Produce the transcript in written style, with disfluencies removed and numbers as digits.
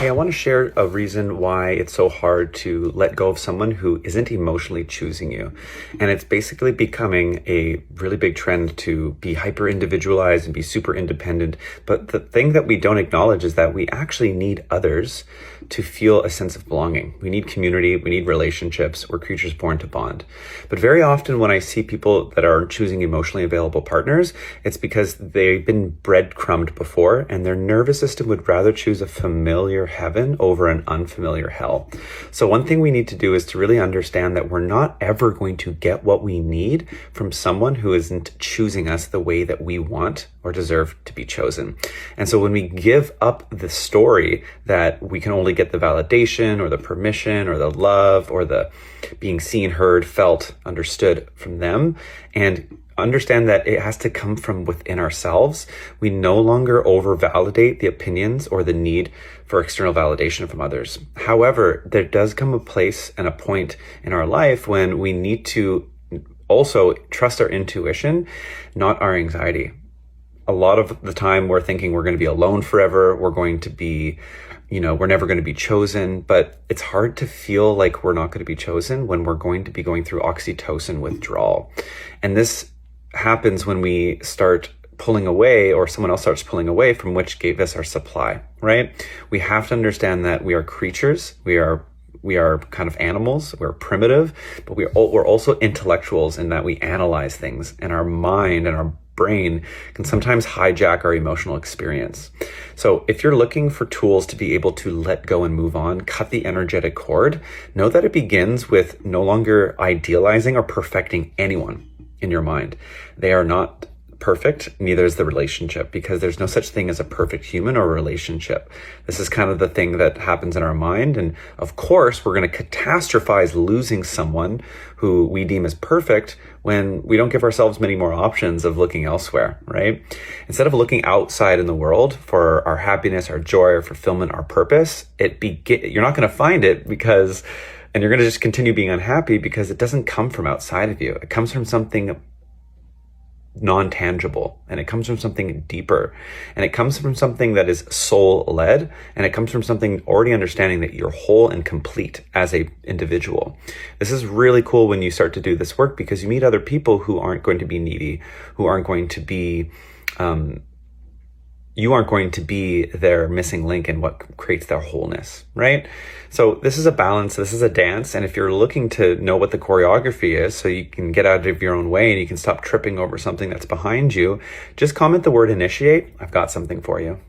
Hey, I want to share a reason why it's so hard to let go of someone who isn't emotionally choosing you. And it's basically becoming a really big trend to be hyper individualized and be super independent. But the thing that we don't acknowledge is that we actually need others to feel a sense of belonging. We need community, we need relationships. We're creatures born to bond. But very often when I see people that are choosing emotionally available partners, it's because they've been breadcrumbed before and their nervous system would rather choose a familiar heaven over an unfamiliar hell. So one thing we need to do is to really understand that we're not ever going to get what we need from someone who isn't choosing us the way that we want or deserve to be chosen. And so when we give up the story that we can only get the validation or the permission or the love or the being seen, heard, felt, understood from them, and understand that it has to come from within ourselves, we no longer over-validate the opinions or the need for external validation from others. However, there does come a place and a point in our life when we need to also trust our intuition, not our anxiety. A lot of the time we're thinking we're going to be alone forever, we're going to be, we're never going to be chosen, but it's hard to feel like we're not going to be chosen when we're going to be going through oxytocin withdrawal. And this happens when we start pulling away or someone else starts pulling away from which gave us our supply, right? We have to understand that we are creatures. We are kind of animals. We're primitive, but we're also intellectuals in that we analyze things, and our mind and our brain can sometimes hijack our emotional experience. So if you're looking for tools to be able to let go and move on, cut the energetic cord, know that it begins with no longer idealizing or perfecting anyone in your mind. They are not perfect, neither is the relationship, because there's no such thing as a perfect human or relationship. This is kind of the thing that happens in our mind. And of course, we're going to catastrophize losing someone who we deem as perfect when we don't give ourselves many more options of looking elsewhere, right? Instead of looking outside in the world for our happiness, our joy, our fulfillment, our purpose, you're not going to find it and you're going to just continue being unhappy because it doesn't come from outside of you. It comes from something non-tangible, and it comes from something deeper, and it comes from something that is soul-led, and it comes from something already understanding that you're whole and complete as a individual. This is really cool when you start to do this work because you meet other people who aren't going to be needy, who aren't going to be you aren't going to be their missing link in what creates their wholeness, right? So this is a balance, this is a dance, and if you're looking to know what the choreography is so you can get out of your own way and you can stop tripping over something that's behind you, just comment the word initiate. I've got something for you.